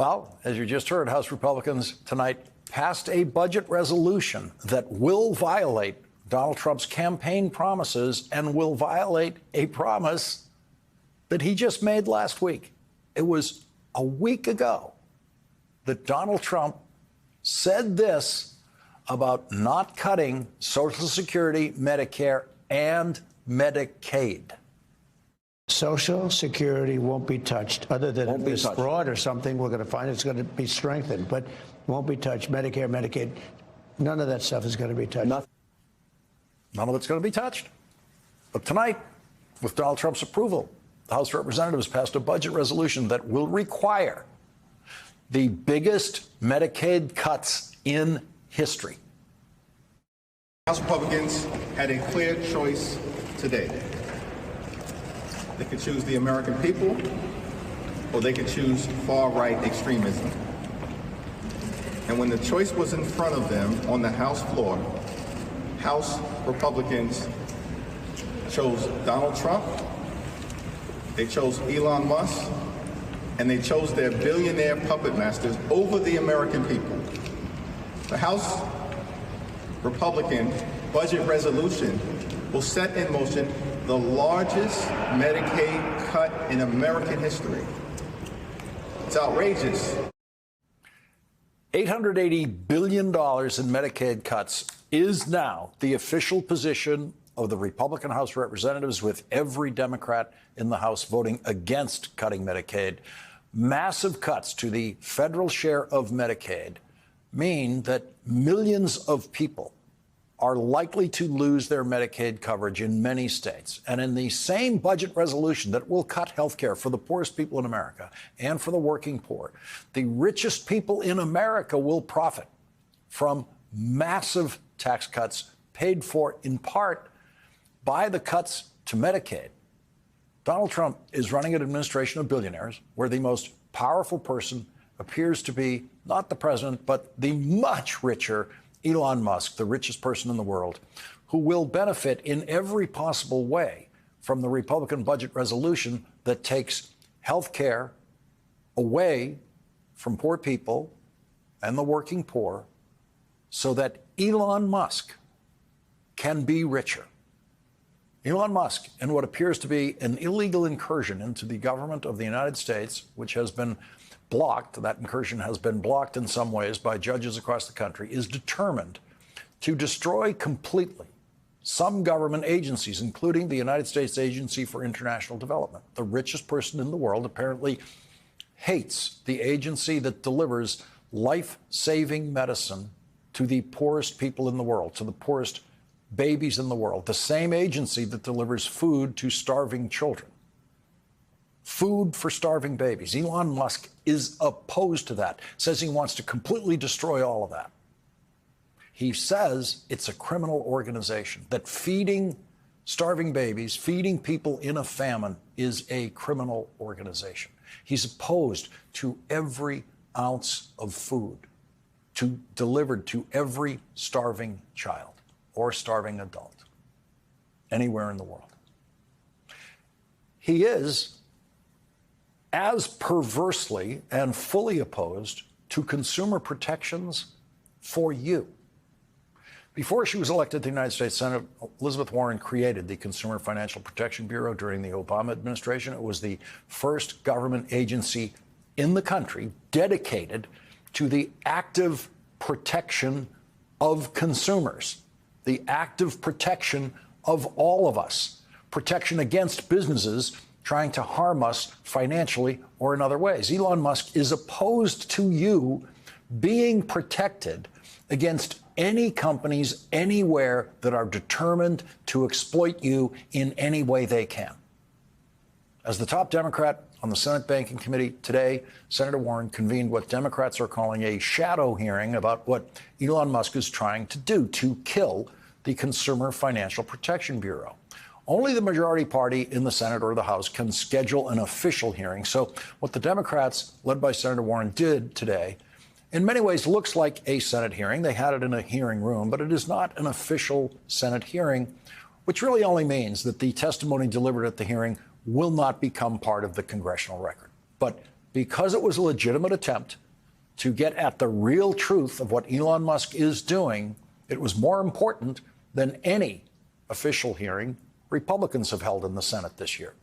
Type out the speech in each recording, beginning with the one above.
Well, as you just heard, House Republicans tonight passed a budget resolution that will violate Donald Trump's campaign promises and will violate a promise that he just made last week. It was a week ago that Donald Trump said this about not cutting Social Security, Medicare, and Medicaid. Social Security won't be touched. Other than if it's fraud or something, we're going to find it's going to be strengthened, but won't be touched. Medicare, Medicaid, none of that stuff is going to be touched. None of it's going to be touched. But tonight, with Donald Trump's approval, the House of Representatives passed a budget resolution that will require the biggest Medicaid cuts in history. House Republicans had a clear choice today. They could choose the American people, or they could choose far-right extremism. And when the choice was in front of them on the House floor, House Republicans chose Donald Trump, they chose Elon Musk, and they chose their billionaire puppet masters over the American people. The House Republican budget resolution will set in motion the largest Medicaid cut in American history. It's outrageous. $880 billion in Medicaid cuts is now the official position of the Republican House of Representatives, with every Democrat in the House voting against cutting Medicaid. Massive cuts to the federal share of Medicaid mean that millions of people are likely to lose their Medicaid coverage in many states. And in the same budget resolution that will cut health care for the poorest people in America and for the working poor, the richest people in America will profit from massive tax cuts paid for in part by the cuts to Medicaid. Donald Trump is running an administration of billionaires where the most powerful person appears to be not the president, but the much richer Elon Musk, the richest person in the world, who will benefit in every possible way from the Republican budget resolution that takes health care away from poor people and the working poor so that Elon Musk can be richer. Elon Musk, in what appears to be an illegal incursion into the government of the United States, which has been blocked, that incursion has been blocked in some ways by judges across the country, is determined to destroy completely some government agencies, including the United States Agency for International Development. The richest person in the world apparently hates the agency that delivers life-saving medicine to the poorest people in the world, to the poorest babies in the world, the same agency that delivers food to starving children. Food for starving babies. Elon Musk is opposed to that, says he wants to completely destroy all of that. He says it's a criminal organization, that feeding starving babies, feeding people in a famine is a criminal organization. He's opposed to every ounce of food delivered to every starving child or starving adult anywhere in the world. He is as perversely and fully opposed to consumer protections for you. Before she was elected to the United States Senate, Elizabeth Warren created the Consumer Financial Protection Bureau during the Obama administration. It was the first government agency in the country dedicated to the active protection of consumers, the active protection of all of us, protection against businesses trying to harm us financially or in other ways. Elon Musk is opposed to you being protected against any companies anywhere that are determined to exploit you in any way they can. As the top Democrat on the Senate Banking Committee today, Senator Warren convened what Democrats are calling a shadow hearing about what Elon Musk is trying to do to kill the Consumer Financial Protection Bureau. Only the majority party in the Senate or the House can schedule an official hearing. So what the Democrats, led by Senator Warren, did today, in many ways looks like a Senate hearing. They had it in a hearing room, but it is not an official Senate hearing, which really only means that the testimony delivered at the hearing will not become part of the congressional record. But because it was a legitimate attempt to get at the real truth of what Elon Musk is doing, it was more important than any official hearing Republicans have held in the Senate this year.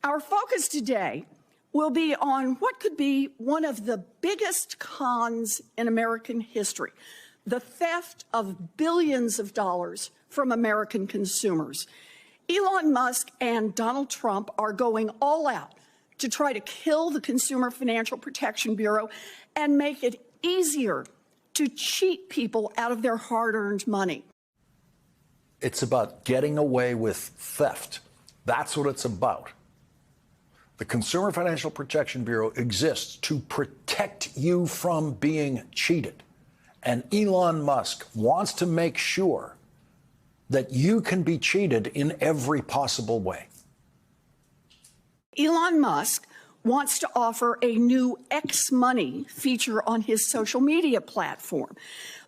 Our focus today will be on what could be one of the biggest cons in American history, the theft of billions of dollars from American consumers. Elon Musk and Donald Trump are going all out to try to kill the Consumer Financial Protection Bureau and make it easier to cheat people out of their hard-earned money. It's about getting away with theft. That's what it's about. The Consumer Financial Protection Bureau exists to protect you from being cheated. And Elon Musk wants to make sure that you can be cheated in every possible way. Elon Musk wants to offer a new X Money feature on his social media platform.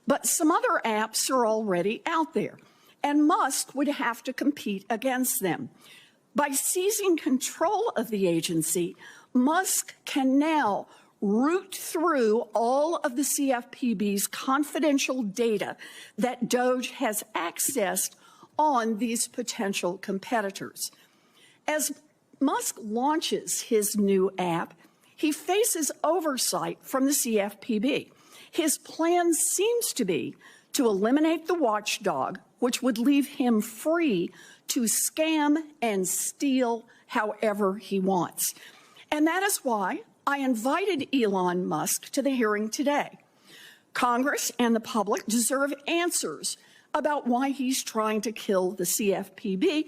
But some other apps are already out there, and Musk would have to compete against them. By seizing control of the agency, Musk can now root through all of the CFPB's confidential data that DOJ has accessed on these potential competitors. As Musk launches his new app, he faces oversight from the CFPB. His plan seems to be to eliminate the watchdog, which would leave him free to scam and steal however he wants. And that is why I invited Elon Musk to the hearing today. Congress and the public deserve answers about why he's trying to kill the CFPB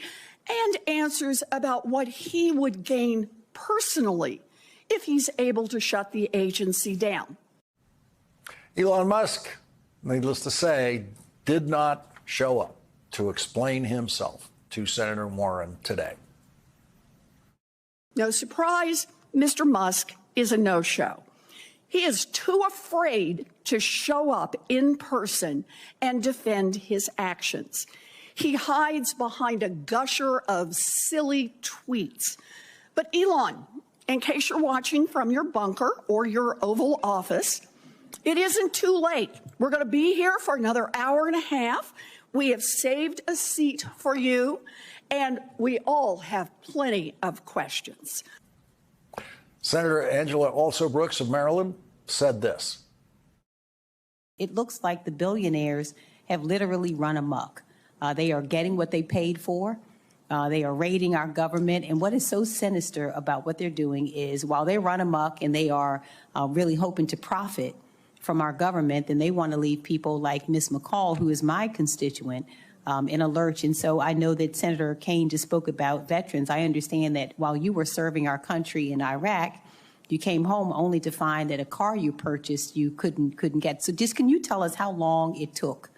and answers about what he would gain personally if he's able to shut the agency down. Elon Musk, needless to say, did not show up to explain himself to Senator Warren today. No surprise, Mr. Musk is a no-show. He is too afraid to show up in person and defend his actions. He hides behind a gusher of silly tweets. But Elon, in case you're watching from your bunker or your Oval Office, it isn't too late. We're going to be here for another hour and a half. We have saved a seat for you, and we all have plenty of questions. Senator Angela Alsobrooks of Maryland said this. It looks like the billionaires have literally run amok. They are getting what they paid for. They are raiding our government. And what is so sinister about what they're doing is while they run amok and they are really hoping to profit from our government, then they want to leave people like Ms. McCall, who is my constituent, in a lurch. And so I know that Senator Kaine just spoke about veterans. I understand that while you were serving our country in Iraq, you came home only to find that a car you purchased you couldn't get. So just can you tell us how long it took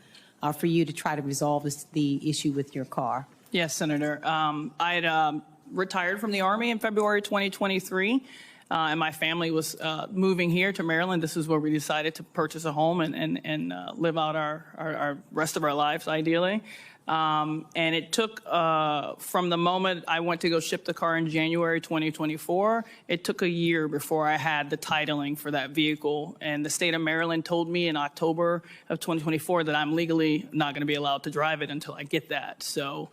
for you to try to resolve the issue with your car? Yes, Senator. I had retired from the Army in February 2023, and my family was moving here to Maryland. This is where we decided to purchase a home and live out our rest of our lives, ideally. And it took, from the moment I went to go ship the car in January 2024, it took a year before I had the titling for that vehicle. And the state of Maryland told me in October of 2024 that I'm legally not going to be allowed to drive it until I get that. So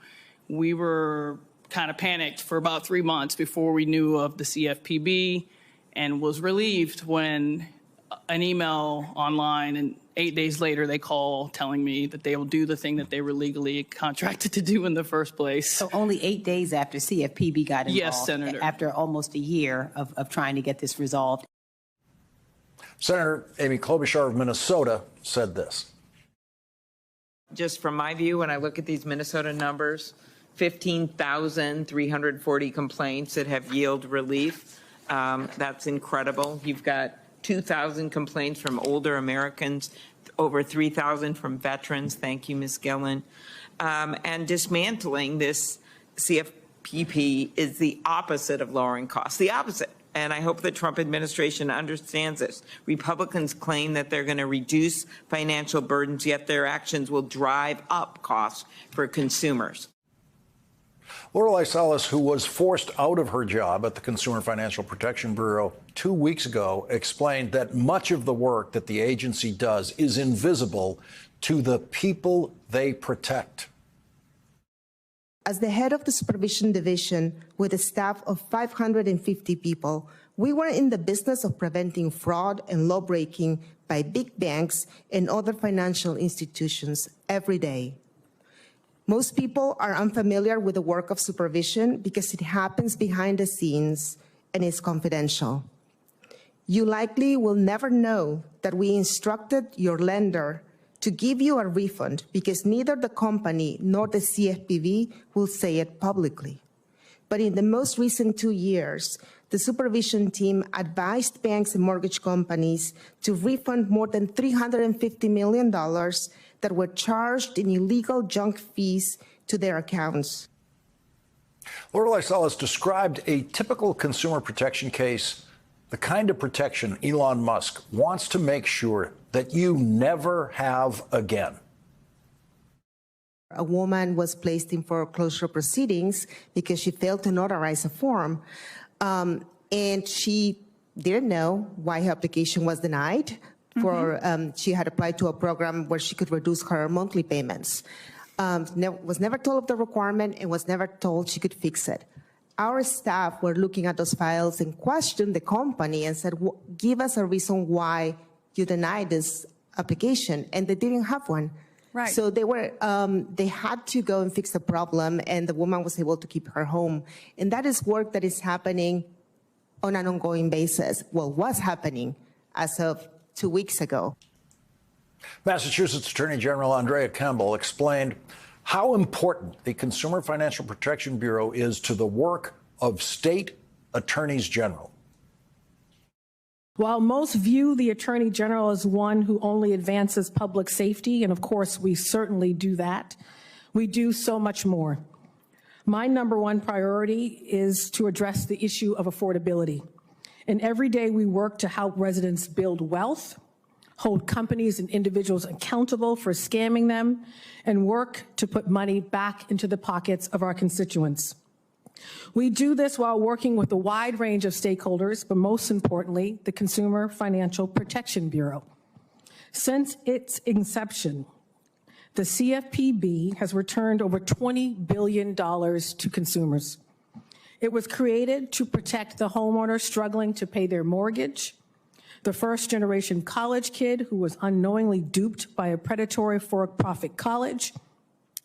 we were kind of panicked for about 3 months before we knew of the CFPB, and was relieved when an email online, and 8 days later they call telling me that they will do the thing that they were legally contracted to do in the first place. So only 8 days after CFPB got involved. Yes, Senator. After almost a year of trying to get this resolved. Senator Amy Klobuchar of Minnesota said this. Just from my view, when I look at these Minnesota numbers, 15,340 complaints that have yielded relief. That's incredible. You've got 2,000 complaints from older Americans, over 3,000 from veterans. Thank you, Ms. Gillen. And dismantling this CFPB is the opposite of lowering costs, the opposite. And I hope the Trump administration understands this. Republicans claim that they're going to reduce financial burdens, yet their actions will drive up costs for consumers. Lorelei Salas, who was forced out of her job at the Consumer Financial Protection Bureau 2 weeks ago, explained that much of the work that the agency does is invisible to the people they protect. As the head of the Supervision Division with a staff of 550 people, we were in the business of preventing fraud and lawbreaking by big banks and other financial institutions every day. Most people are unfamiliar with the work of supervision because it happens behind the scenes and is confidential. You likely will never know that we instructed your lender to give you a refund because neither the company nor the CFPB will say it publicly. But in the most recent 2 years, the supervision team advised banks and mortgage companies to refund more than $350 million that were charged in illegal junk fees to their accounts. Lorelei Salas described a typical consumer protection case, the kind of protection Elon Musk wants to make sure that you never have again. A woman was placed in foreclosure proceedings because she failed to notarize a form, and she didn't know why her application was denied. She had applied to a program where she could reduce her monthly payments. Was never told of the requirement and was never told she could fix it. Our staff were looking at those files and questioned the company and said, give us a reason why you denied this application, and they didn't have one. Right. So they had to go and fix the problem, and the woman was able to keep her home. And that is work that is happening on an ongoing basis. Well, was happening as of 2 weeks ago. Massachusetts Attorney General Andrea Campbell explained how important the Consumer Financial Protection Bureau is to the work of state attorneys general. While most view the Attorney General as one who only advances public safety, and of course we certainly do that, we do so much more. My number one priority is to address the issue of affordability. And every day we work to help residents build wealth, hold companies and individuals accountable for scamming them, and work to put money back into the pockets of our constituents. We do this while working with a wide range of stakeholders, but most importantly, the Consumer Financial Protection Bureau. Since its inception, the CFPB has returned over $20 billion to consumers. It was created to protect the homeowner struggling to pay their mortgage, the first-generation college kid who was unknowingly duped by a predatory for-profit college,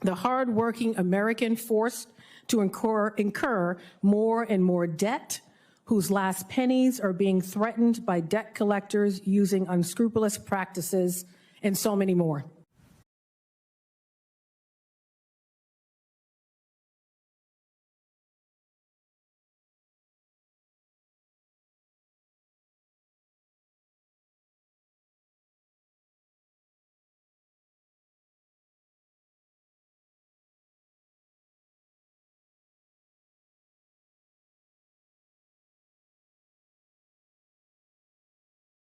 the hard-working American forced to incur more and more debt, whose last pennies are being threatened by debt collectors using unscrupulous practices, and so many more.